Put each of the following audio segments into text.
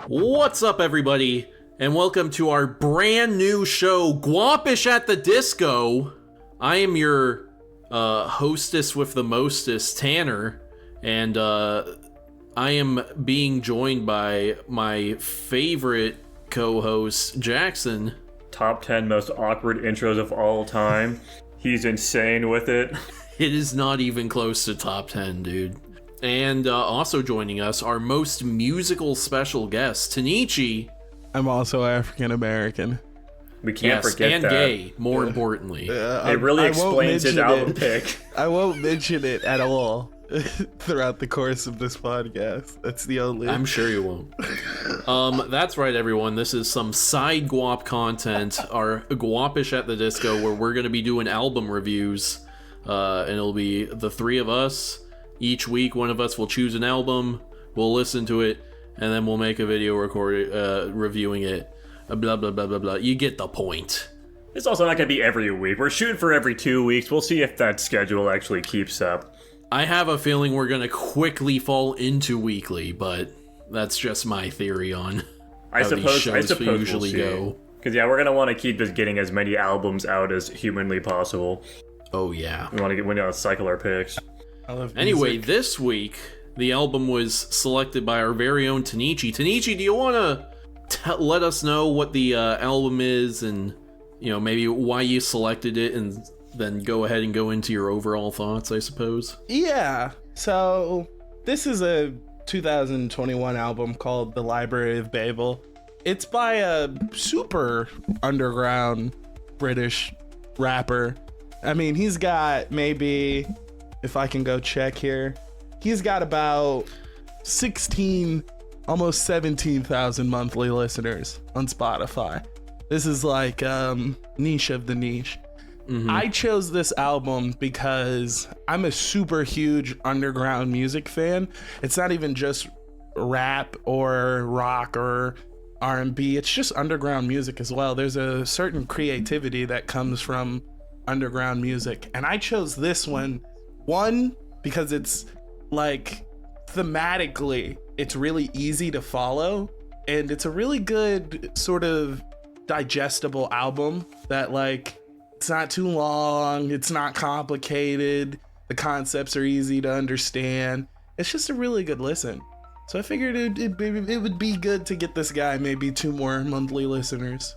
What's up, everybody, and welcome to our brand new show, Guapish at the Disco. I am your hostess with the mostest, Tanner, and I am being joined by my favorite co-host, Jackson. Top 10 most awkward intros of all time. He's insane with it. It is not even close to top 10, dude. And also joining us, our most musical special guest, Tanichi. I'm also African American. We can't forget and that. gay, more importantly. It really explains his album pick. I won't mention it at all throughout the course of this podcast. That's the only... I'm sure you won't. That's right, everyone. This is some side guap content, our Guapish at the Disco, where we're going to be doing album reviews. And it'll be the three of us. Each week, one of us will choose an album, we'll listen to it, and then we'll make a video reviewing it. Blah, blah, blah, blah, blah. You get the point. It's also not going to be every week. We're shooting for every 2 weeks. We'll see if that schedule actually keeps up. I have a feeling we're going to quickly fall into weekly, but that's just my theory on how these shows usually go. Because, yeah, we're going to want to keep just getting as many albums out as humanly possible. Oh, yeah. We want to cycle our picks. Anyway, this week, the album was selected by our very own Tanichi. Tanichi, do you want to let us know what the album is and, you know, maybe why you selected it, and then go ahead and go into your overall thoughts, I suppose? Yeah. So, this is a 2021 album called The Library of Babel. It's by a super underground British rapper. I mean, he's got maybe... If I can go check here, he's got about 16, almost 17,000 monthly listeners on Spotify. This is like niche of the niche. Mm-hmm. I chose this album because I'm a super huge underground music fan. It's not even just rap or rock or R&B. It's just underground music as well. There's a certain creativity that comes from underground music. And I chose this one, because it's like thematically, it's really easy to follow, and it's a really good sort of digestible album that, like, it's not too long, it's not complicated, the concepts are easy to understand. It's just a really good listen. So I figured it would be good to get this guy maybe 2 more monthly listeners.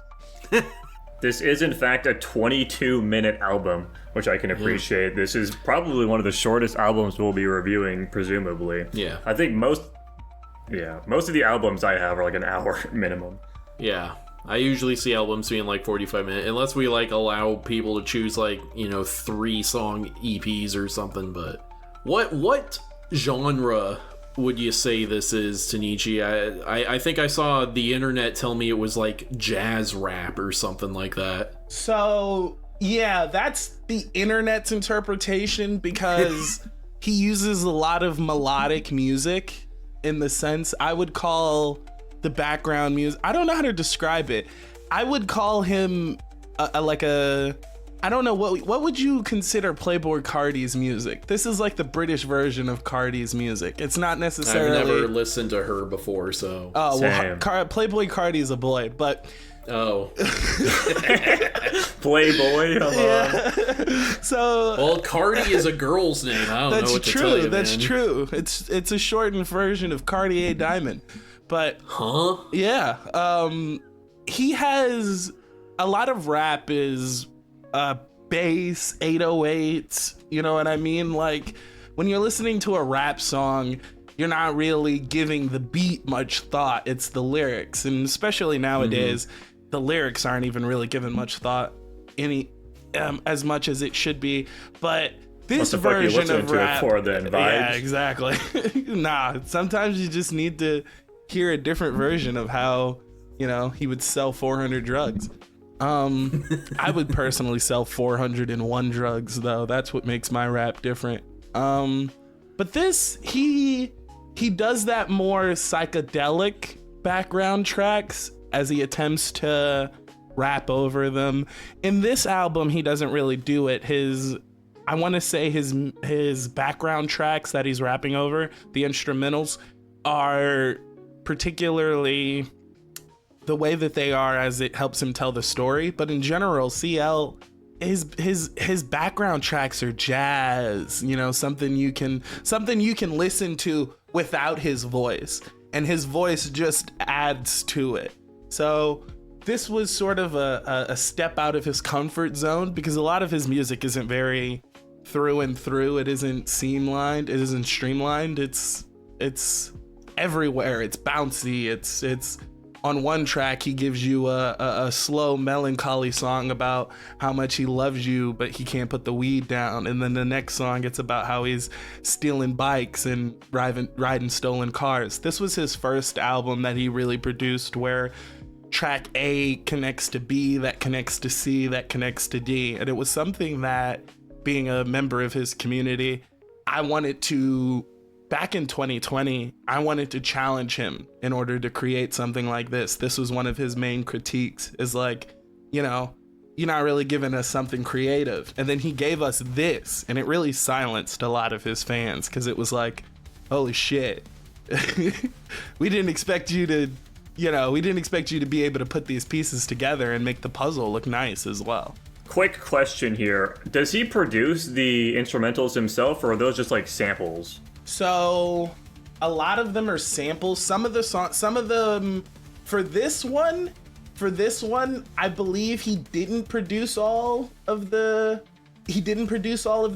This is, in fact, a 22-minute album, which I can appreciate. Yeah. This is probably one of the shortest albums we'll be reviewing, presumably. Yeah. I think most of the albums I have are like an hour minimum. Yeah. I usually see albums being like 45 minutes, unless we like allow people to choose like, 3-song EPs or something. But what genre would you say this is, Tanichi? I think I saw the internet tell me it was like jazz rap or something like that. So, yeah, that's the internet's interpretation, because he uses a lot of melodic music, in the sense I would call the background music, I don't know how to describe it. I would call him I don't know, what would you consider Playboi Carti's music? This is like the British version of Carti's music. It's not necessarily... I've never listened to her before, so... Oh, well, Playboi Carti's a boy, but... Oh. Playboy? Yeah. So... Well, Carti is a girl's name. I don't know what to tell you, That's man. true. It's a shortened version of Cartier Diamond. But... Huh? Yeah. He has... A lot of rap is... bass, 808s, you know what I mean? Like, when you're listening to a rap song, you're not really giving the beat much thought. It's the lyrics, and especially nowadays, the lyrics aren't even really given much thought as much as it should be. But this version of rap, yeah, exactly. Nah, sometimes you just need to hear a different version of how, he would sell 400 drugs. I would personally sell 401 drugs, though. That's what makes my rap different. But this, he does that more psychedelic background tracks as he attempts to rap over them. In this album, he doesn't really do it. I want to say his background tracks that he's rapping over, the instrumentals, are particularly the way that they are as it helps him tell the story. But in general, CL, his background tracks are jazz, you know, something you can listen to without his voice, and his voice just adds to it. So this was sort of a step out of his comfort zone, because a lot of his music isn't very through and through. It isn't streamlined. It's everywhere. It's bouncy. It's on one track, he gives you a slow, melancholy song about how much he loves you, but he can't put the weed down. And then the next song, it's about how he's stealing bikes and riding stolen cars. This was his first album that he really produced, where track A connects to B, that connects to C, that connects to D. And it was something that, being a member of his community, back in 2020, I wanted to challenge him in order to create something like this. This was one of his main critiques, is like, you know, you're not really giving us something creative. And then he gave us this, and it really silenced a lot of his fans, because it was like, holy shit. we didn't expect you to be able to put these pieces together and make the puzzle look nice as well. Quick question here. Does he produce the instrumentals himself, or are those just like samples? So a lot of them are samples. Some of them for this one, I believe he didn't produce all of the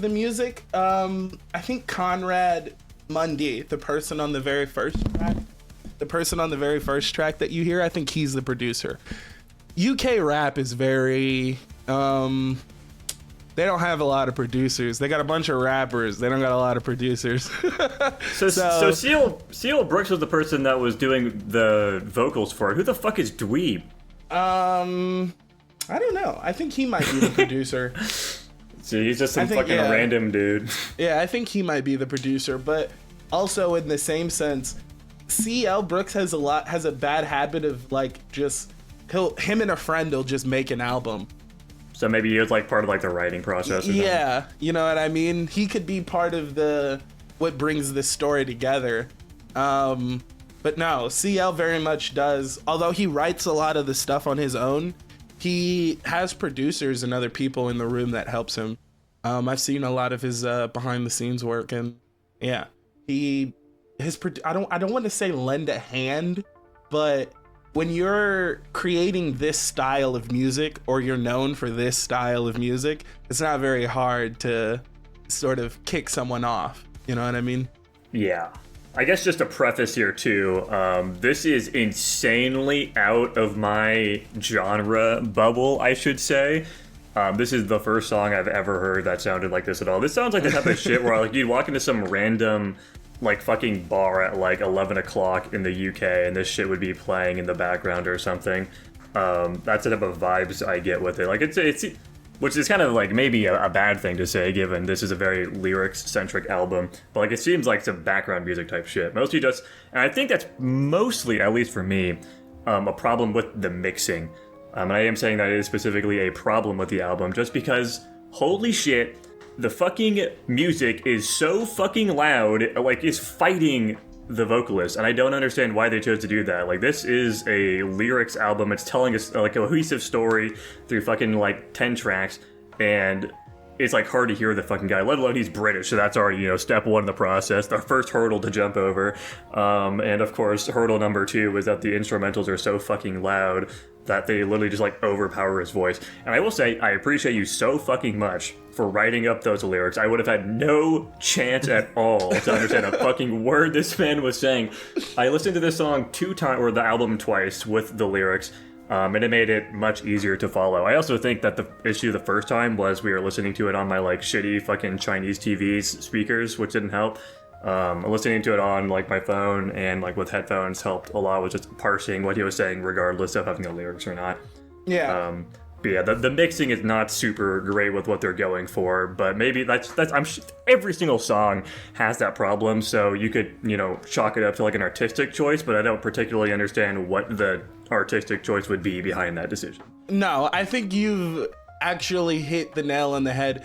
music. I think Conrad Mundy, the person on the very first track that you hear, I think he's the producer. UK rap is very they don't have a lot of producers. They got a bunch of rappers. They don't got a lot of producers. So CL Brooks was the person that was doing the vocals for it. Who the fuck is Dweeb? I don't know. I think he might be the producer. See, he's just some random dude. Yeah, I think he might be the producer, but also in the same sense, CL Brooks has a bad habit of like just him and a friend will just make an album. So maybe he was like part of like the writing process. Or yeah, you know what I mean? He could be part of what brings this story together. But no, CL very much does. Although he writes a lot of the stuff on his own, he has producers and other people in the room that helps him. I've seen a lot of his behind the scenes work, and yeah, I don't want to say lend a hand, but when you're creating this style of music, or you're known for this style of music, it's not very hard to sort of kick someone off. You know what I mean? Yeah. I guess just a preface here too, this is insanely out of my genre bubble, I should say. This is the first song I've ever heard that sounded like this at all. This sounds like the type of shit where like you'd walk into some random like fucking bar at like 11 o'clock in the UK and this shit would be playing in the background or something. That's the type of vibes I get with it. Like it's which is kind of like maybe a bad thing to say, given this is a very lyrics-centric album. But like it seems like some background music type shit. Mostly just, and I think that's mostly, at least for me, a problem with the mixing. And I am saying that it is specifically a problem with the album, just because, holy shit, the fucking music is so fucking loud, like it's fighting the vocalist, and I don't understand why they chose to do that. Like, this is a lyrics album. It's telling us like a cohesive story through fucking like 10 tracks, and it's like hard to hear the fucking guy, let alone he's British, so that's already, you know, step one in the process, the first hurdle to jump over. And of course, hurdle number 2 is that the instrumentals are so fucking loud that they literally just like overpower his voice. And I will say, I appreciate you so fucking much for writing up those lyrics. I would have had no chance at all to understand a fucking word this man was saying. I listened to this song 2 times, or the album twice, with the lyrics, and it made it much easier to follow. I also think that the issue the first time was we were listening to it on my like shitty fucking Chinese TV's speakers, which didn't help. Listening to it on like my phone and like with headphones helped a lot with just parsing what he was saying, regardless of having the lyrics or not. Yeah. But yeah, the mixing is not super great with what they're going for, but maybe that's every single song has that problem, so you could, you know, chalk it up to like an artistic choice, but I don't particularly understand what the artistic choice would be behind that decision. No, I think you've actually hit the nail on the head.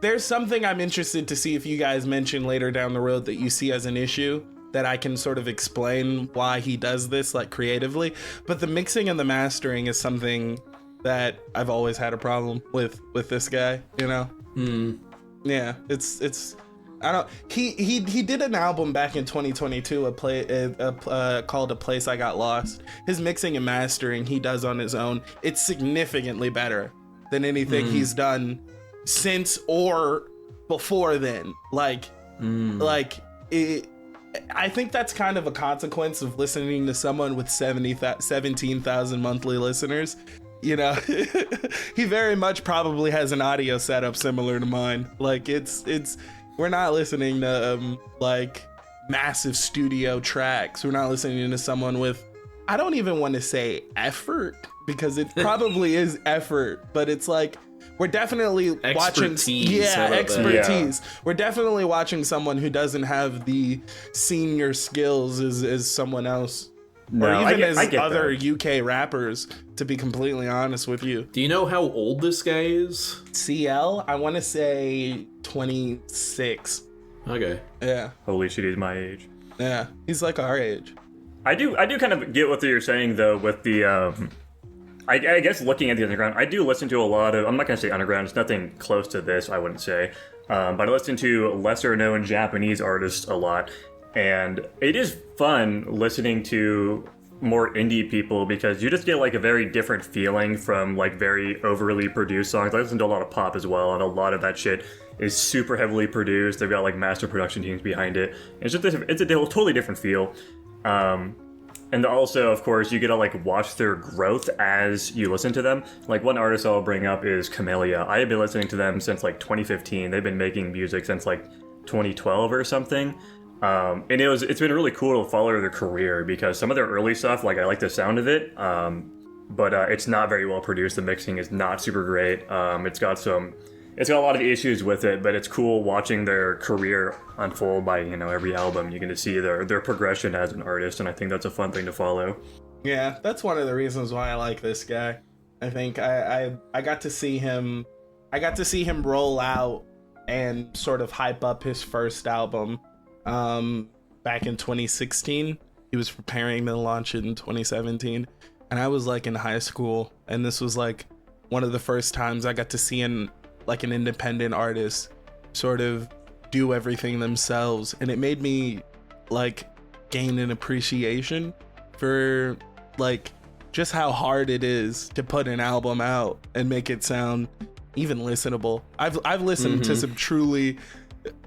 There's something I'm interested to see if you guys mention later down the road that you see as an issue. that I can sort of explain why he does this like creatively, but the mixing and the mastering is something that I've always had a problem with this guy, you know? Yeah, it's I don't. He did an album back in 2022, called "A Place I Got Lost." His mixing and mastering he does on his own. It's significantly better than anything he's done since or before then. Like it. I think that's kind of a consequence of listening to someone with 17,000 monthly listeners. You know, he very much probably has an audio setup similar to mine. Like it's. We're not listening to like massive studio tracks. We're not listening to someone with, I don't even want to say effort because it probably is effort, but it's like we're definitely watching expertise. Yeah. We're definitely watching someone who doesn't have the senior skills as someone else. No, or even I get other that. UK rappers, to be completely honest with you. Do you know how old this guy is? CL, I want to say 26. Okay. Yeah. Holy shit, he's my age. Yeah, he's like our age. I do kind of get what you're saying though with the I guess looking at the underground, I do listen to a lot of, I'm not going to say underground, it's nothing close to this, I wouldn't say. But I listen to lesser known Japanese artists a lot. And it is fun listening to more indie people because you just get like a very different feeling from like very overly produced songs. I listen to a lot of pop as well, and a lot of that shit is super heavily produced. They've got like master production teams behind it. It's just it's a totally different feel. And also, of course, you get to like watch their growth as you listen to them. Like one artist I'll bring up is Camellia. I have been listening to them since like 2015. They've been making music since like 2012 or something. And it's been really cool to follow their career because some of their early stuff, like I like the sound of it, but it's not very well produced. The mixing is not super great. It's got a lot of issues with it, but it's cool watching their career unfold by, you know, every album. You get to see their progression as an artist, and I think that's a fun thing to follow. Yeah, that's one of the reasons why I like this guy. I think I got to see him roll out and sort of hype up his first album. Back in 2016, he was preparing to launch it in 2017, and I was like in high school, and this was like one of the first times I got to see an independent artist sort of do everything themselves, and it made me like gain an appreciation for like just how hard it is to put an album out and make it sound even listenable. I've listened to some truly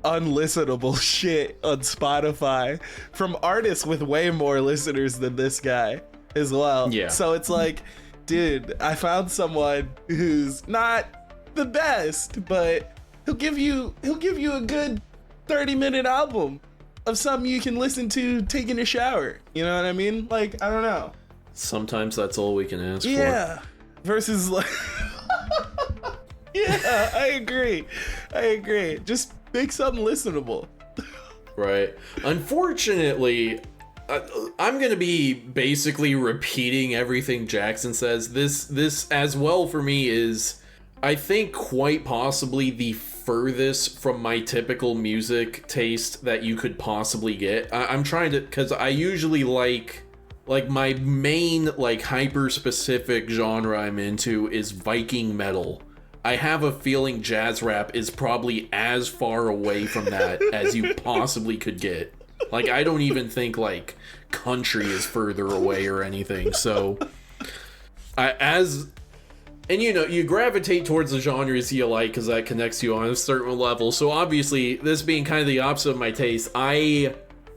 unlistenable shit on Spotify from artists with way more listeners than this guy as well. Yeah. So it's like, dude, I found someone who's not the best, but he'll give you a good 30-minute album of something you can listen to taking a shower. You know what I mean? Like, I don't know. Sometimes that's all we can ask for. Yeah. Versus like yeah, I agree. Just make something listenable. Right. Unfortunately, I'm going to be basically repeating everything Jackson says. This as well for me is, I think, quite possibly the furthest from my typical music taste that you could possibly get. I'm trying to, because I usually like my main like hyper specific genre I'm into is Viking metal. I have a feeling jazz rap is probably as far away from that as you possibly could get. Like, I don't even think like country is further away or anything. So and you know, you gravitate towards the genres you like because that connects you on a certain level. So obviously, this being kind of the opposite of my taste, I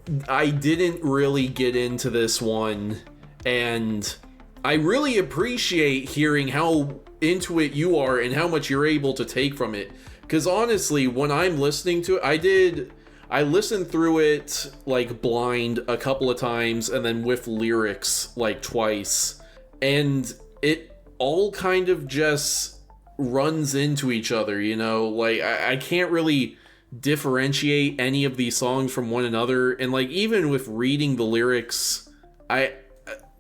didn't really get into this one, and I really appreciate hearing how into it you are and how much you're able to take from it. Because honestly, when I'm listening to it, I listened through it like blind a couple of times and then with lyrics like twice, and it all kind of just runs into each other, you know? Like, I can't really differentiate any of these songs from one another, and like even with reading the lyrics,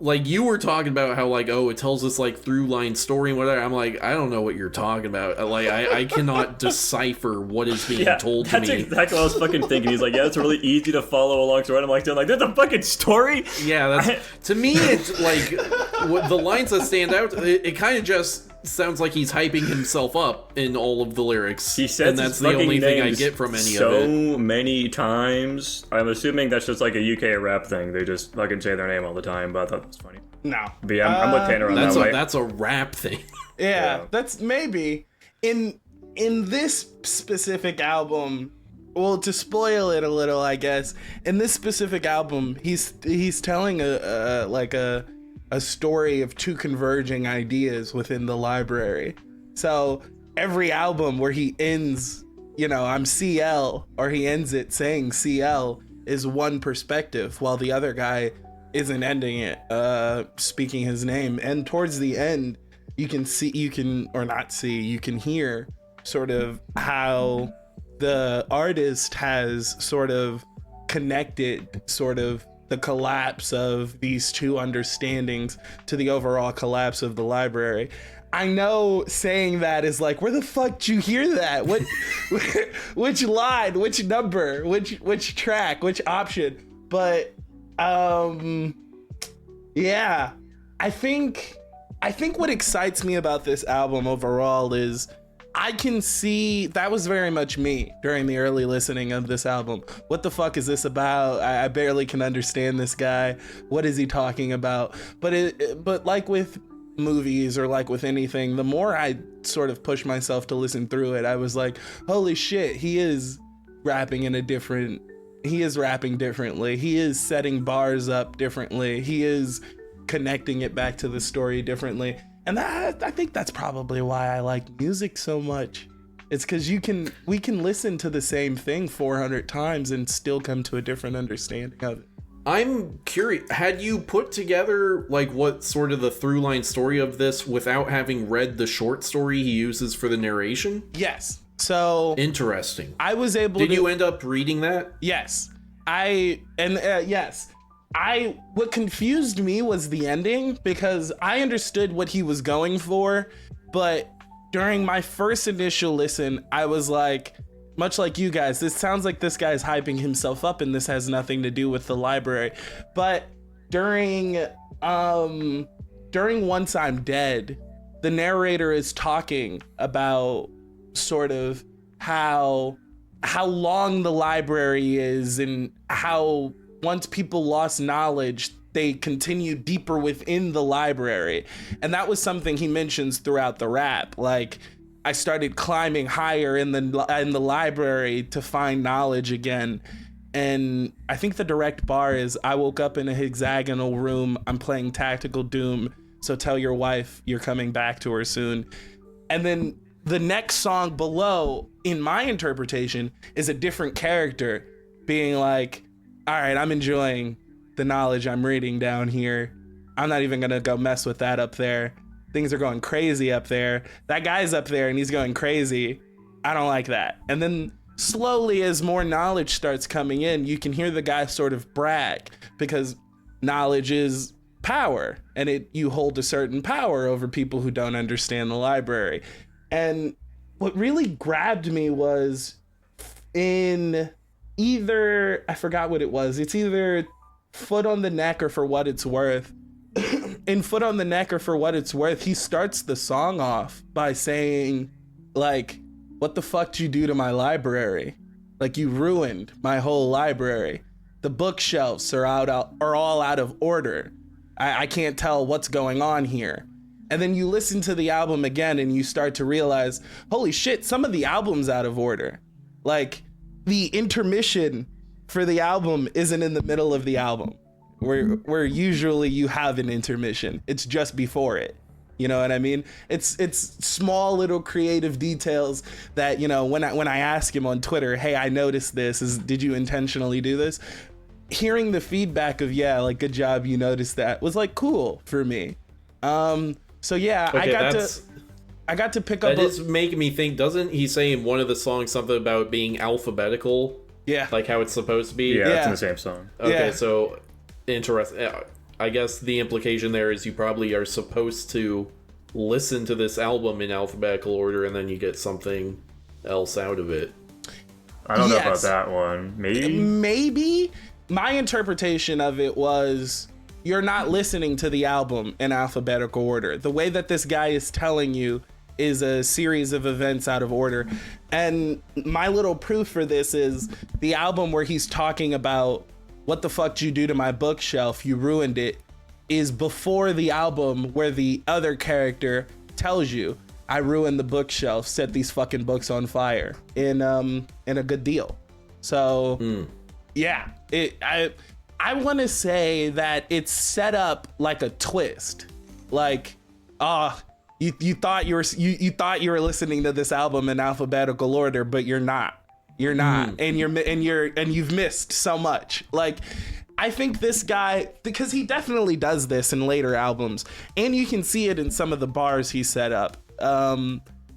like you were talking about how like, oh, it tells this like through line story and whatever. I'm like, I don't know what you're talking about. Like I cannot decipher what is being told to me. That's exactly what I was fucking thinking. He's like, yeah, it's really easy to follow along. So I'm like, there's a fucking story. Yeah, to me, it's like the lines that stand out. It kind of just sounds like he's hyping himself up in all of the lyrics. He says, and that's the only thing I get from any of it. So many times. I'm assuming that's just like a UK rap thing. They just fucking say their name all the time. But I thought that was funny. No, but yeah, I'm with Tanner on that. That's a rap thing. Yeah, that's maybe in this specific album. Well, to spoil it a little, I guess, in this specific album, he's telling a story of two converging ideas within the library. So every album where he ends, I'm CL, or he ends it saying CL, is one perspective, while the other guy isn't ending it, speaking his name. And towards the end, you can hear sort of how the artist has sort of connected sort of the collapse of these two understandings to the overall collapse of the library. I know saying that is like, where the fuck did you hear that? What, which line, which number, which track, which option? But yeah, I think what excites me about this album overall is I can see that was very much me during the early listening of this album. What the fuck is this about? I barely can understand this guy. What is he talking about? But like with movies or like with anything, the more I sort of push myself to listen through it, I was like, holy shit, he is rapping differently. He is setting bars up differently. He is connecting it back to the story differently. And I think that's probably why I like music so much. It's because we can listen to the same thing 400 times and still come to a different understanding of it. I'm curious, had you put together like what sort of the through line story of this without having read the short story he uses for the narration? Yes. So interesting. I was able Did you end up reading that? Yes. Yes. What confused me was the ending, because I understood what he was going for, but during my first initial listen, I was like, much like you guys, this sounds like this guy's hyping himself up and this has nothing to do with the library. But during Once I'm Dead, the narrator is talking about sort of how long the library is, and how once people lost knowledge, they continue deeper within the library. And that was something he mentions throughout the rap. Like, I started climbing higher in the library to find knowledge again. And I think the direct bar is, I woke up in a hexagonal room, I'm playing Tactical Doom, so tell your wife you're coming back to her soon. And then the next song below, in my interpretation, is a different character being like, all right, I'm enjoying the knowledge I'm reading down here. I'm not even gonna go mess with that up there. Things are going crazy up there. That guy's up there and he's going crazy. I don't like that. And then slowly, as more knowledge starts coming in, you can hear the guy sort of brag, because knowledge is power, and you hold a certain power over people who don't understand the library. And what really grabbed me was in either, I forgot what it was. It's either Foot on the Neck or For What It's Worth. In Foot on the Neck or For What It's Worth, he starts the song off by saying, like, what the fuck did you do to my library? Like, you ruined my whole library. The bookshelves are all out of order. I can't tell what's going on here. And then you listen to the album again and you start to realize, holy shit, some of the album's out of order. Like, the intermission for the album isn't in the middle of the album, where usually you have an intermission. It's just before it. You know what I mean? It's small little creative details that, when I ask him on Twitter, hey, I noticed this, did you intentionally do this? Hearing the feedback of, yeah, like, good job, you noticed that, was like cool for me. So yeah, okay, I got to pick up. That is making me think. Doesn't he say in one of the songs something about being alphabetical? Yeah, like how it's supposed to be. Yeah, it's in the same song. Okay, yeah. so interesting. I guess the implication there is you probably are supposed to listen to this album in alphabetical order and then you get something else out of it. I don't know about that one. Maybe my interpretation of it was you're not listening to the album in alphabetical order. The way that this guy is telling you is a series of events out of order. And my little proof for this is the album where he's talking about what the fuck did you do to my bookshelf? You ruined it, is before the album where the other character tells you, I ruined the bookshelf, set these fucking books on fire in A Good Deal. So yeah, I want to say that it's set up like a twist. Like, you thought you were listening to this album in alphabetical order, but you're not. You're not, and you've missed so much. Like, I think this guy, because he definitely does this in later albums, and you can see it in some of the bars he set up,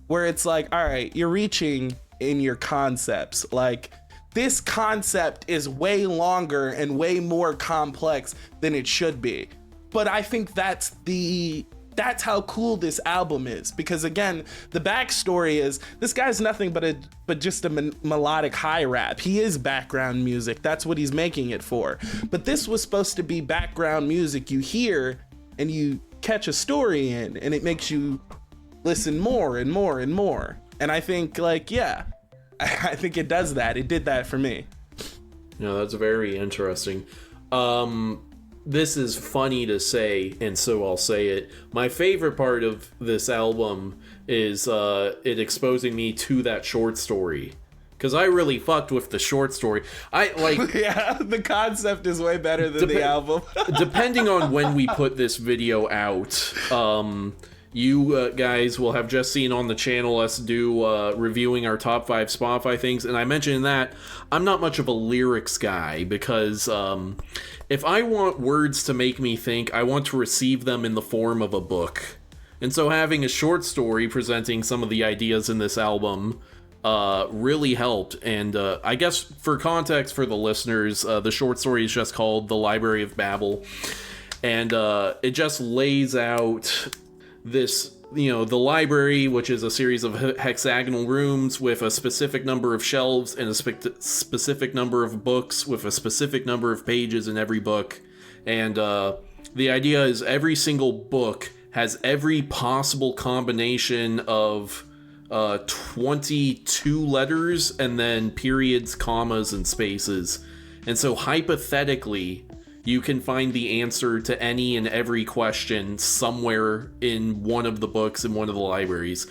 where it's like, all right, you're reaching in your concepts. Like, this concept is way longer and way more complex than it should be. But I think that's how cool this album is, because again, the backstory is this guy's nothing but just a melodic high rap. He is background music. That's what he's making it for. But this was supposed to be background music you hear and you catch a story in, and it makes you listen more and more and more. And I think, like, yeah, I think it does that. It did that for me. No, that's very interesting. This is funny to say, and so I'll say it. My favorite part of this album is it exposing me to that short story. Because I really fucked with the short story. Yeah, the concept is way better than the album. Depending on when we put this video out, you guys will have just seen on the channel us do reviewing our top 5 Spotify things. And I mentioned that I'm not much of a lyrics guy, because if I want words to make me think, I want to receive them in the form of a book. And so having a short story presenting some of the ideas in this album really helped. And I guess for context for the listeners, the short story is just called The Library of Babel. And it just lays out this, the library, which is a series of hexagonal rooms with a specific number of shelves and a specific number of books with a specific number of pages in every book. And the idea is every single book has every possible combination of 22 letters and then periods, commas, and spaces. And so hypothetically, you can find the answer to any and every question somewhere in one of the books in one of the libraries.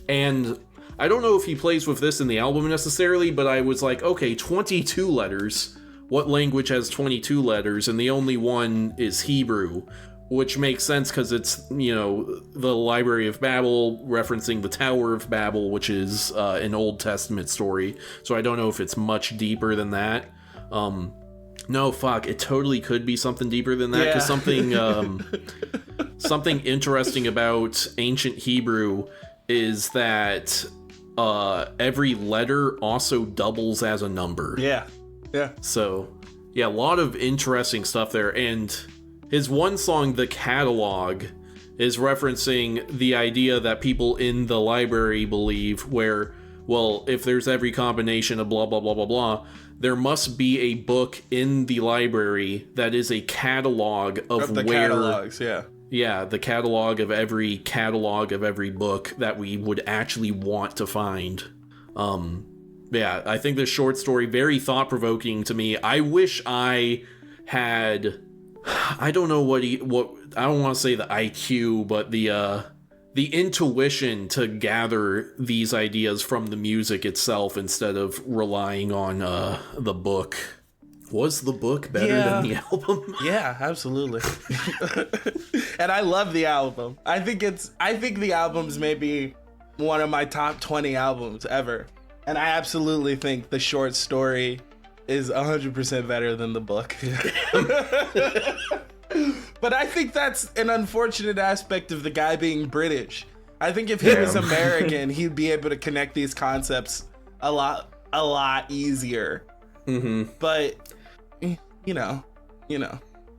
And I don't know if he plays with this in the album necessarily, but I was like, okay, 22 letters. What language has 22 letters? And the only one is Hebrew, which makes sense because it's, the Library of Babel referencing the Tower of Babel, which is an Old Testament story. So I don't know if it's much deeper than that. No, fuck, it totally could be something deeper than that, because something interesting about ancient Hebrew is that every letter also doubles as a number. Yeah. So, yeah, a lot of interesting stuff there. And his one song, The Catalog, is referencing the idea that people in the library believe where, well, if there's every combination of blah, blah, blah, blah, blah, there must be a book in the library that is a catalog of the where... catalogs, yeah. Yeah, the catalog of every book that we would actually want to find. Yeah, I think this short story, very thought-provoking to me. I wish I had... I don't know what I don't want to say the IQ, but the intuition to gather these ideas from the music itself instead of relying on the book. Was the book better than the album? Yeah, absolutely. And I love the album. I think the album's maybe one of my top 20 albums ever. And I absolutely think the short story is 100% better than the book. But I think that's an unfortunate aspect of the guy being British. I think if he was American, he'd be able to connect these concepts a lot easier. Mm-hmm. But, you know.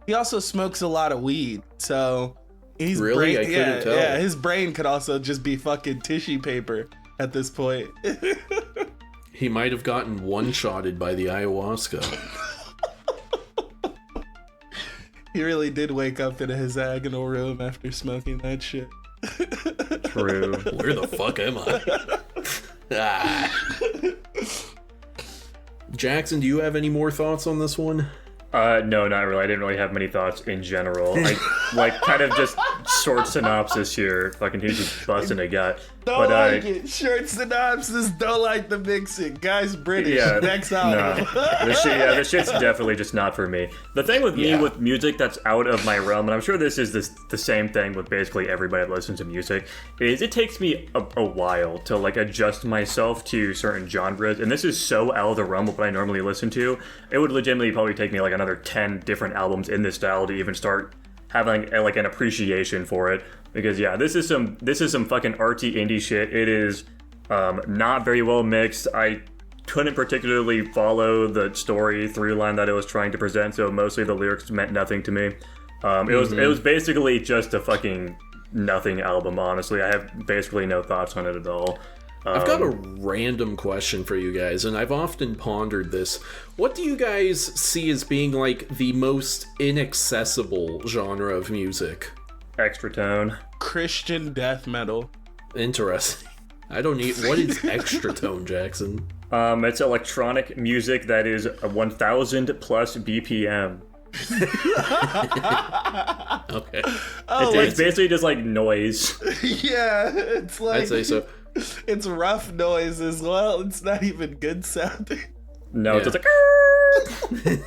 he also smokes a lot of weed, so he's Really? I couldn't tell. Yeah, his brain could also just be fucking tissue paper at this point. He might have gotten one-shotted by the ayahuasca. He really did wake up in a hexagonal room after smoking that shit. True. Where the fuck am I? Jackson, do you have any more thoughts on this one? No, not really. I didn't really have many thoughts in general. Kind of just short synopsis here. Fucking he's just busting a gut. Don't like it. Short synopsis. Don't like the mixing. Guys, British. Yeah, Next album. no. This shit's definitely just not for me. The thing with me with music that's out of my realm, and I'm sure this is the same thing with basically everybody that listens to music, is it takes me a while to like adjust myself to certain genres, and this is so out of the realm of what I normally listen to. It would legitimately probably take me like another 10 different albums in this style to even start having like an appreciation for it. Because this is some fucking artsy indie shit. It is not very well mixed. I couldn't particularly follow the story through line that it was trying to present, so mostly the lyrics meant nothing to me. It was basically just a fucking nothing album, honestly. I have basically no thoughts on it at all. I've got a random question for you guys, and I've often pondered this. What do you guys see as being like the most inaccessible genre of music? Extra tone. Christian death metal. Interesting. I don't need... What is extra tone, Jackson? It's electronic music that is 1,000 plus BPM. Okay. It's basically just like noise. Yeah, it's like... I'd say so. It's rough noise as well. It's not even good sounding. No, it's just like...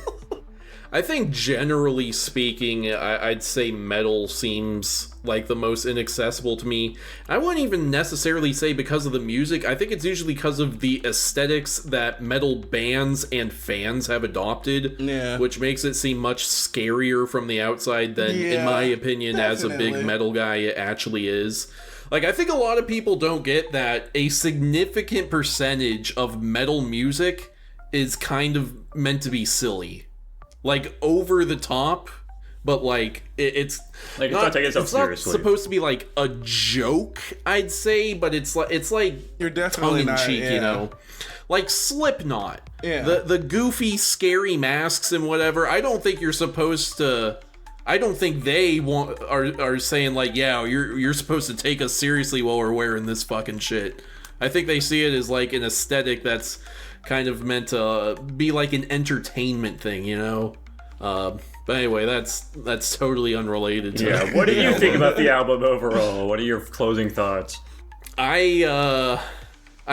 I think generally speaking, I'd say metal seems like the most inaccessible to me. I wouldn't even necessarily say because of the music. I think it's usually because of the aesthetics that metal bands and fans have adopted, which makes it seem much scarier from the outside than, in my opinion, as a big metal guy, it actually is. Like, I think a lot of people don't get that a significant percentage of metal music is kind of meant to be silly. Like, over the top, but like, it's like not taking itself seriously. Not supposed to be like a joke, I'd say, but it's like you're definitely tongue in cheek, you know? Like Slipknot. Yeah. The goofy, scary masks and whatever, I don't think you're supposed to... I don't think they are saying like, yeah, you're supposed to take us seriously while we're wearing this fucking shit. I think they see it as like an aesthetic that's kind of meant to be like an entertainment thing, you know? But anyway, that's totally unrelated to it. What do you think about the album overall? What are your closing thoughts? I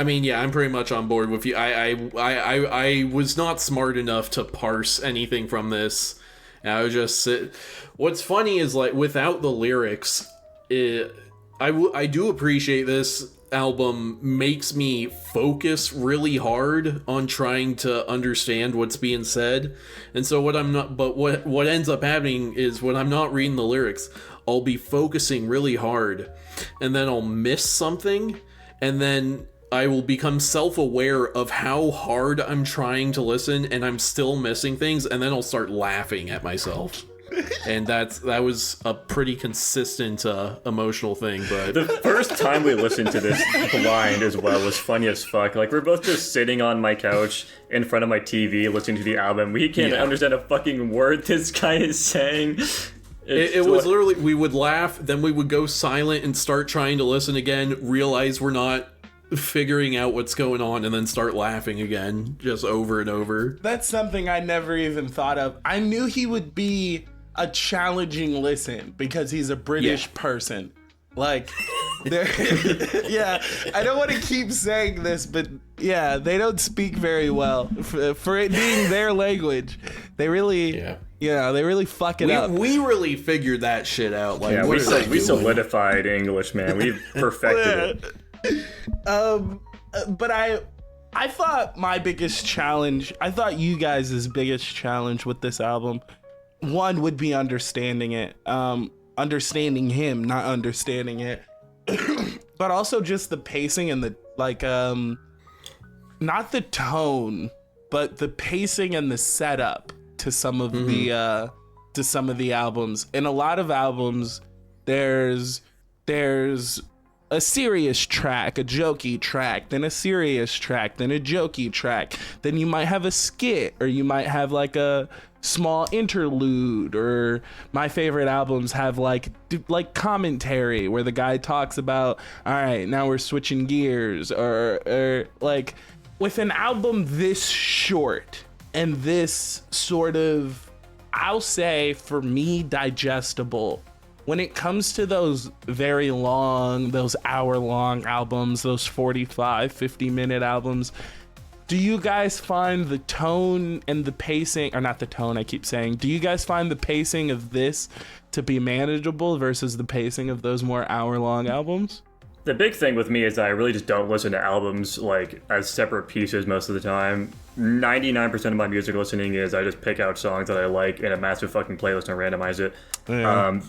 mean, yeah, I'm pretty much on board with you. I was not smart enough to parse anything from this. And I would just sit. What's funny is, like, without the lyrics, I do appreciate this album makes me focus really hard on trying to understand what's being said. And so what ends up happening is when I'm not reading the lyrics, I'll be focusing really hard, and then I'll miss something, and then I will become self-aware of how hard I'm trying to listen, and I'm still missing things, and then I'll start laughing at myself. And that was a pretty consistent emotional thing. But the first time we listened to this blind as well was funny as fuck. Like, we're both just sitting on my couch in front of my TV listening to the album. We can't understand a fucking word this guy is saying. It was literally, we would laugh, then we would go silent and start trying to listen again, realize we're not figuring out what's going on, and then start laughing again, just over and over. That's something I never even thought of. I knew he would be a challenging listen because he's a British person. Like, I don't want to keep saying this, but yeah, they don't speak very well for it being their language. They really, they really fuck it up. We really figured that shit out. Like, we solidified English, man. We've perfected it. But I thought my biggest challenge, I thought you guys' biggest challenge with this album, one would be understanding it, understanding him, not understanding it, but also just the pacing and the, like, not the tone, but the pacing and the setup to some of to some of the albums. In a lot of albums, there's a serious track, a jokey track, then a serious track, then a jokey track. Then you might have a skit, or you might have like a small interlude, or my favorite albums have like commentary where the guy talks about, all right, now we're switching gears, or like with an album this short and this sort of, I'll say for me, digestible. When it comes to those very long, those hour-long albums, those 45, 50-minute albums, do you guys find the tone and the pacing, or not the tone, I keep saying, do you guys find the pacing of this to be manageable versus the pacing of those more hour-long albums? The big thing with me is that I really just don't listen to albums like as separate pieces most of the time. 99% of my music listening is I just pick out songs that I like in a massive fucking playlist and randomize it. Yeah.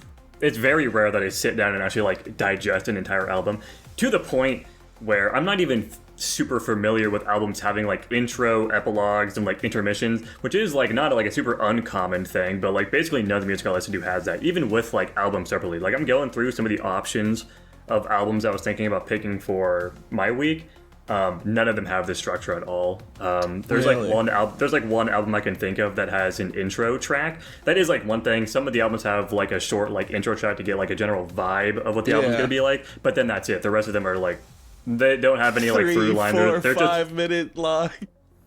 It's very rare that I sit down and actually like digest an entire album, to the point where I'm not even super familiar with albums having like intro, epilogues, and like intermissions, which is like not like a super uncommon thing, but like basically none of the music I listen to has that, even with like albums separately. Like I'm going through some of the options of albums I was thinking about picking for my week. None of them have this structure at all. There's Really? like one album I can think of that has an intro track. That is like one thing. Some of the albums have like a short like intro track to get like a general vibe of what the album's gonna be like. But then that's it. The rest of them are like, they don't have any like through line. 3, 4, They're 5 just, minute long.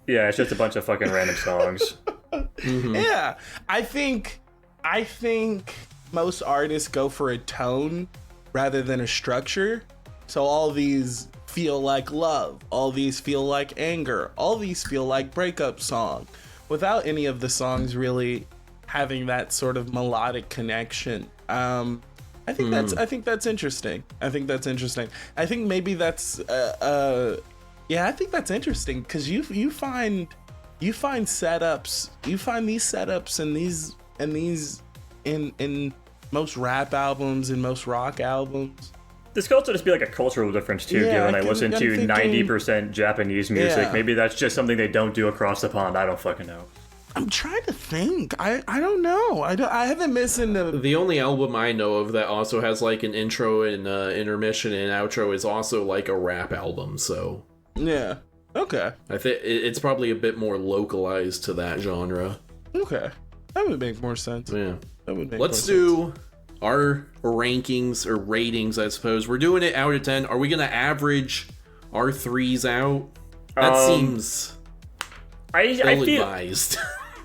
yeah, it's just a bunch of fucking random songs. Mm-hmm. Yeah, I think most artists go for a tone rather than a structure. So all these feel like love, all these feel like anger, all these feel like breakup song, without any of the songs really having that sort of melodic connection. I think that's interesting. I think maybe that's I think that's interesting, because you find setups, you find these setups and these in most rap albums and most rock albums. This could also just be like a cultural difference too, Yeah, given I listen to 90% Japanese music. Yeah. Maybe that's just something they don't do across the pond. I don't fucking know. I'm trying to think. I don't know. I haven't listened to. The only album I know of that also has like an intro and intermission and outro is also like a rap album. So Yeah. Okay. I think it's probably a bit more localized to that genre. Okay. That would make more sense. Yeah. That would make Let's more do our rankings or ratings, I suppose. We're doing it out of 10. Are we going to average our threes out? That seems I feel. ill-advised.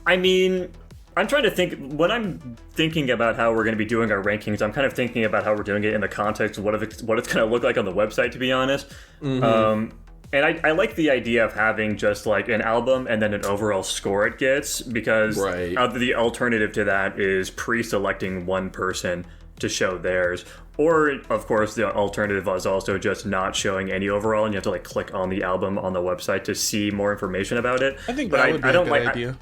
I mean, I'm trying to think. When I'm thinking about how we're going to be doing our rankings, I'm kind of thinking about how we're doing it in the context of what it's going to look like on the website, to be honest. Mm-hmm. And I like the idea of having just like an album and then an overall score it gets, because the alternative to that is pre-selecting one person to show theirs. Or, of course, the alternative is also just not showing any overall, and you have to like click on the album on the website to see more information about it. I think that would be a good idea.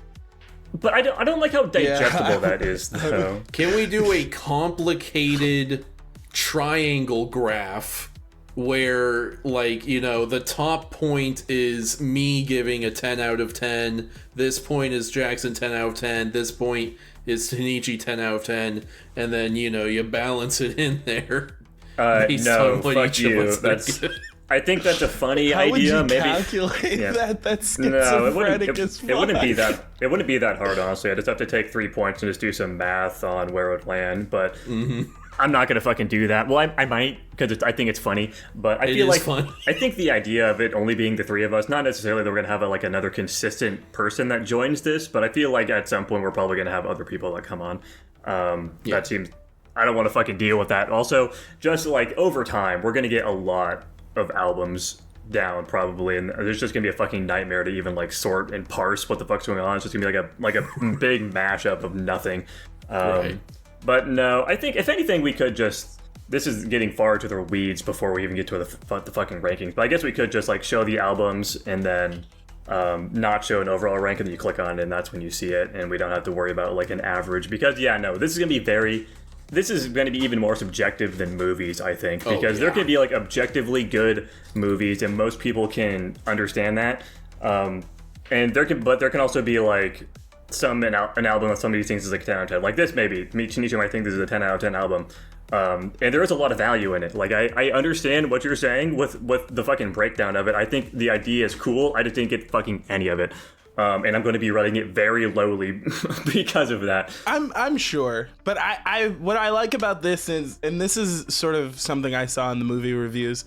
But I don't like how digestible that is, though. Can we do a complicated triangle graph where, like, you know, the top point is me giving a 10 out of 10, this point is Jackson 10 out of 10, this point is Tanichi 10 out of 10, and then, you know, you balance it in there based on what fuck each you. of us That's, think. I think that's a funny How idea. would you Maybe calculate that? That's no, schizophrenic as fuck. it wouldn't be that. It wouldn't be that hard, honestly. I just have to take 3 points and just do some math on where it would land. But I'm not gonna fucking do that. Well, I might, because I think it's funny. But I feel like fun. I think the idea of it only being the three of us, not necessarily that we're gonna have like another consistent person that joins this, but I feel like at some point we're probably gonna have other people that come on. That seems. I don't want to fucking deal with that. Also, just like over time, we're gonna get a lot of albums down probably, and there's just gonna be a fucking nightmare to even like sort and parse what the fuck's going on. It's just gonna be like a big mashup of nothing. Right. But no, I think if anything we could just, this is getting far to the weeds before we even get to the fucking rankings, but I guess we could just like show the albums and then not show an overall rank, and then you click on it and that's when you see it, and we don't have to worry about like an average, because this is going to be even more subjective than movies, I think, because there can be like objectively good movies and most people can understand that. And there can also be like an album of somebody thinks is like 10 out of 10. Like this, maybe Shinichi might think this is a 10 out of 10 album. And there is a lot of value in it. Like I understand what you're saying with the fucking breakdown of it. I think the idea is cool. I just didn't get fucking any of it. And I'm going to be writing it very lowly because of that. I'm sure, but I what I like about this is, and this is sort of something I saw in the movie reviews,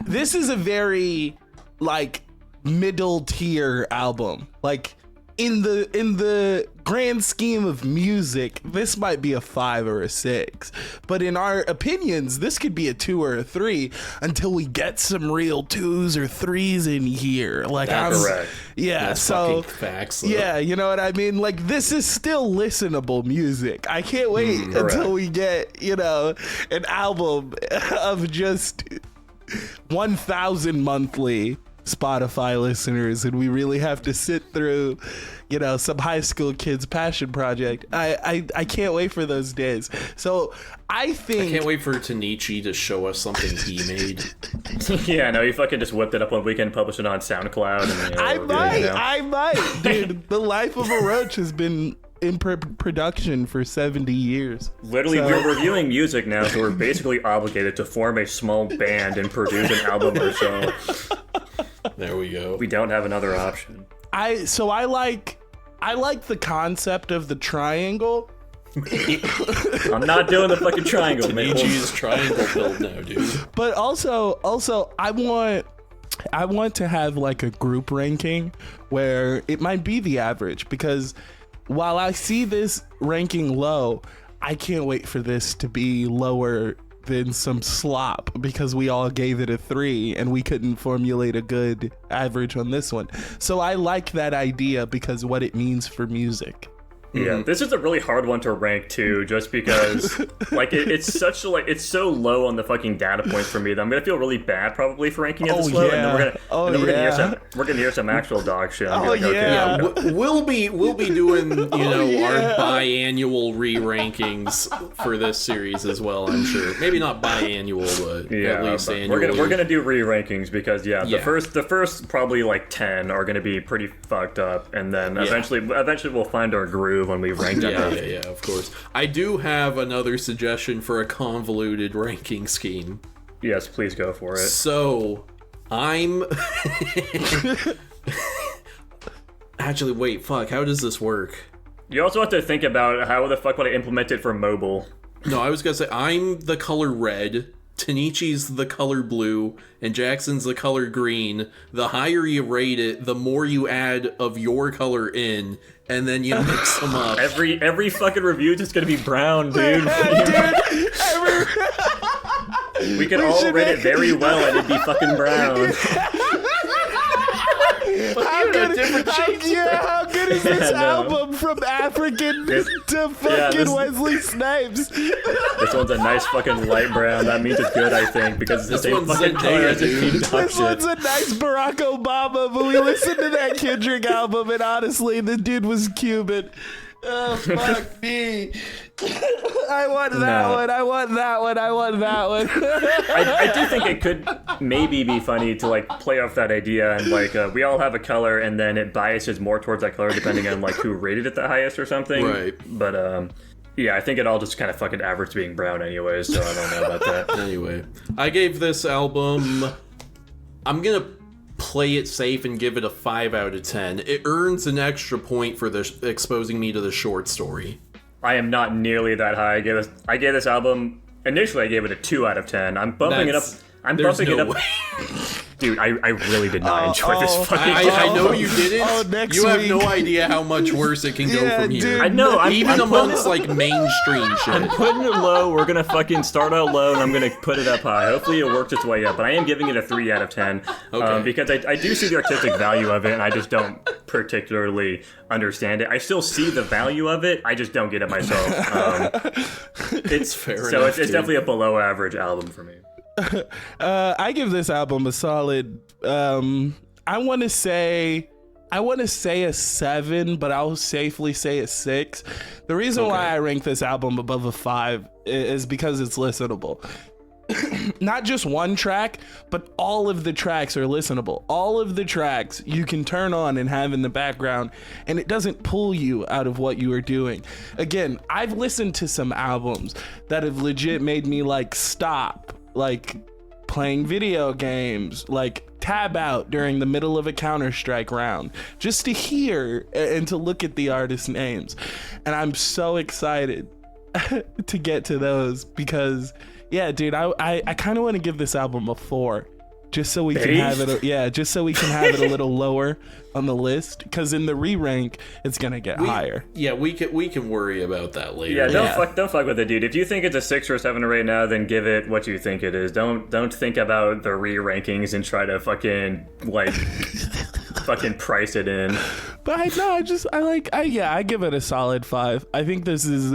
this is a very like middle tier album. Like in the grand scheme of music, this might be a 5 or a 6, but in our opinions, this could be a 2 or a 3 until we get some real 2s or 3s in here. Like, that's correct. Yeah, that's so facts, though. yeah, you know what I mean? Like, this is still listenable music. I can't wait until we get, you know, an album of just 1,000 monthly Spotify listeners, and we really have to sit through, you know, some high school kid's passion project. I can't wait for those days. So I can't wait for Tanichi to show us something he made. Yeah, no, he fucking just whipped it up one weekend, published it on SoundCloud. And, you know, I might, dude. The Life of a Roach has been in production for 70 years. Literally, we're reviewing music now, so we're basically obligated to form a small band and produce an album or so. There we go. We don't have another option. I like the concept of the triangle. I'm not doing the fucking triangle, man. Tanichi's triangle build now, dude. But also I want to have like a group ranking where it might be the average, because while I see this ranking low, I can't wait for this to be lower than some slop, because we all gave it a 3 and we couldn't formulate a good average on this one. So I like that idea because what it means for music. Yeah, this is a really hard one to rank too, just because like it's such like it's so low on the fucking data points for me that I'm gonna feel really bad probably for ranking it this low, and then we're gonna hear some actual dog shit. We'll be doing our biannual re-rankings for this series as well. I'm sure, maybe not biannual, but at least annual. We're gonna do re-rankings because the first probably like 10 are gonna be pretty fucked up, and then eventually we'll find our groove when we rank them. Yeah, of course. I do have another suggestion for a convoluted ranking scheme. Yes, please go for it. So, I'm... Actually, wait, fuck, how does this work? You also have to think about how the fuck would I implement it for mobile. No, I was gonna say, I'm the color red, Tanichi's the color blue, and Jackson's the color green. The higher you rate it, the more you add of your color in, and then you mix them up. Every fucking review is just gonna be brown, dude. We could all rate it very well and it'd be fucking brown. How good is this album from African to fucking Wesley Snipes? This one's a nice fucking light brown. That means it's good, I think, because it's the same fucking color as This one's a nice Barack Obama, but we listened to that Kendrick album, and honestly, the dude was Cuban. Oh, fuck me. I want that one. I want that one. I do think it could maybe be funny to like play off that idea and like we all have a color and then it biases more towards that color depending on like who rated it the highest or something. Right. But yeah, I think it all just kind of fucking average to being brown anyways, so I don't know about that. Anyway, I gave this album... I'm gonna play it safe and give it a 5 out of 10. It earns an extra point for exposing me to the short story. I am not nearly that high. I gave this album initially. I gave it a 2 out of 10. I'm bumping it up. Dude, I really did not enjoy this fucking I know you didn't. You have no idea how much worse it can go from here. Dude, I know. Even amongst like mainstream shit. I'm putting it low. We're gonna fucking start out low, and I'm gonna put it up high. Hopefully, it works its way up. But I am giving it a 3 out of 10 because I do see the artistic value of it, and I just don't particularly understand it. I still see the value of it. I just don't get it myself. It's fair. So it's definitely a below average album for me. I give this album a solid. I want to say a 7, but I'll safely say a 6. The reason why I rank this album above a 5 is because it's listenable. not just one track, but all of the tracks are listenable. All of the tracks you can turn on and have in the background, and it doesn't pull you out of what you are doing. Again, I've listened to some albums that have legit made me like stop, like playing video games, like tab out during the middle of a Counter-Strike round just to hear and to look at the artist names. And I'm so excited to get to those because yeah, dude, I kind of want to give this album a 4 just so we can have it. Just so we can have it a little lower on the list, because in the re-rank it's gonna get higher. Yeah, we can worry about that later. Yeah, don't fuck with it, dude. If you think it's a 6 or 7 right now, then give it what you think it is. Don't think about the re-rankings and try to fucking like fucking price it in. But I give it a solid 5. I think this is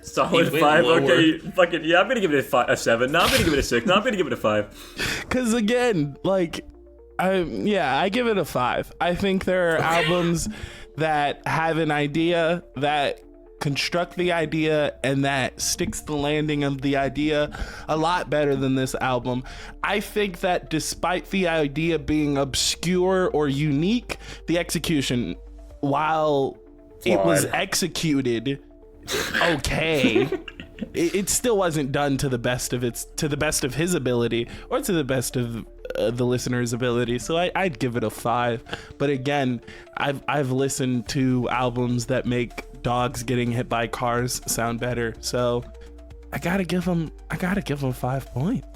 solid 5. Okay, fucking yeah. I'm gonna give it a 7. No, I'm gonna give it a 6. No, I'm gonna give it a 5. Because again, like, I give it a 5. I think there are albums that have an idea, that construct the idea, and that sticks the landing of the idea a lot better than this album. I think that despite the idea being obscure or unique, the execution, while it was executed okay, it still wasn't done to the best of his ability or to the best of the listener's ability. So I'd give it a 5. But again, I've listened to albums that make dogs getting hit by cars sound better, so I gotta give him 5 points.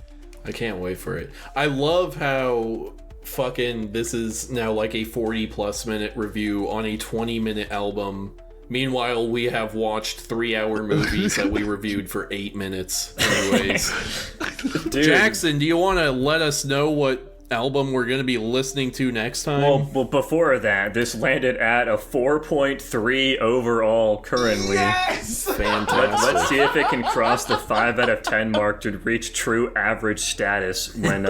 I can't wait for it. I love how fucking this is now like a 40+ minute review on a 20-minute album. Meanwhile, we have watched 3-hour movies that we reviewed for 8 minutes. Anyways, Dude. Jackson, do you want to let us know what album we're going to be listening to next time? Well, before that, this landed at a 4.3 overall currently. Yes! Fantastic. Let's see if it can cross the 5 out of 10 mark to reach true average status when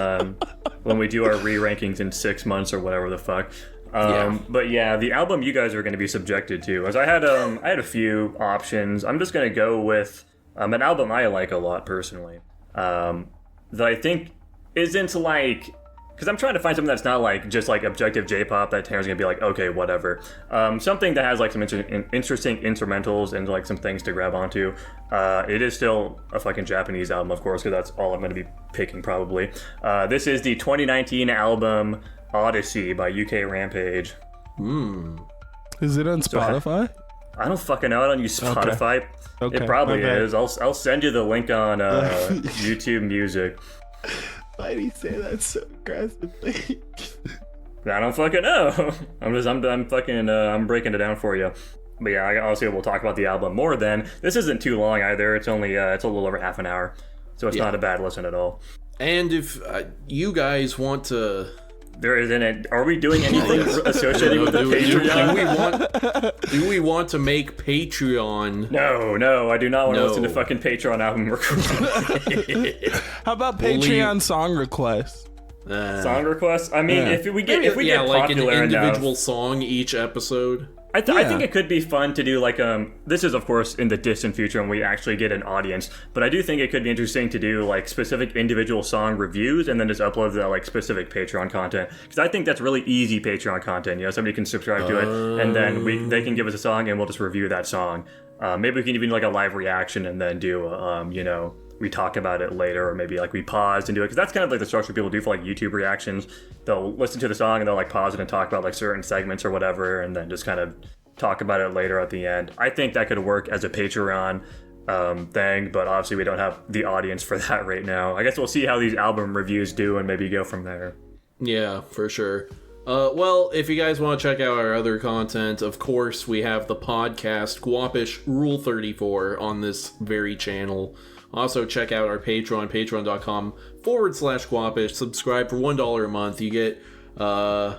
we do our re-rankings in 6 months or whatever the fuck. But yeah, the album you guys are going to be subjected to, as I had a few options. I'm just going to go with an album I like a lot personally, that I think isn't like, because I'm trying to find something that's not like just like objective J-pop that Tanner's gonna be like, okay, whatever. Something that has like some interesting instrumentals and like some things to grab onto. It is still a fucking Japanese album, of course, because that's all I'm gonna be picking probably. This is the 2019 album Odyssey by UK Rampage. Is it on Spotify? I don't fucking know. I don't use Spotify. Okay. It probably is. I'll send you the link on YouTube Music. Why do you say that so aggressively? I don't fucking know. I'm breaking it down for you. But yeah, obviously we'll talk about the album more then. This isn't too long either. It's only it's a little over half an hour, so it's not a bad listen at all. And if you guys want to, there isn't it. Are we doing anything associated with the Patreon? Do we want to make Patreon? No, I do not want to listen to fucking Patreon album recording. How about Patreon song requests? Song requests? I mean, if we get like popular an individual enough, song each episode. I think it could be fun to do like this is of course in the distant future when we actually get an audience, but I do think it could be interesting to do like specific individual song reviews and then just upload the like specific Patreon content, because I think that's really easy Patreon content. You know, somebody can subscribe to it and then they can give us a song and we'll just review that song. Maybe we can even do like a live reaction and then do we talk about it later, or maybe like we pause and do it, because that's kind of like the structure people do for like YouTube reactions. They'll listen to the song and they'll like pause it and talk about like certain segments or whatever, and then just kind of talk about it later at the end. I think that could work as a Patreon thing, but obviously we don't have the audience for that right now. I guess we'll see how these album reviews do and maybe go from there. Yeah, for sure. Well, if you guys want to check out our other content, of course, we have the podcast Guapish Rule 34 on this very channel. Also, check out our Patreon, patreon.com/Guapish. Subscribe for $1 a month. You get, I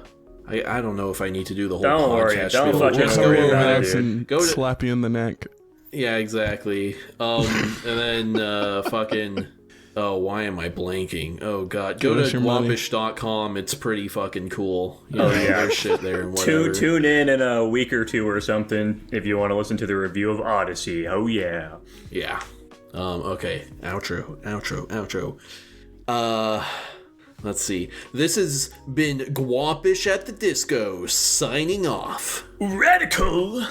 don't know if I need to do the whole podcast. Don't worry about it, dude. Go to slap you in the neck. Yeah, exactly. And then fucking... Oh, why am I blanking? Oh, God. Go to Guapish.com. It's pretty fucking cool. You know, there's shit there and whatever. Tune in a week or two or something if you want to listen to the review of Odyssey. Oh, yeah. Yeah. Okay, outro. Let's see. This has been Guapish at the Disco, signing off. Radical!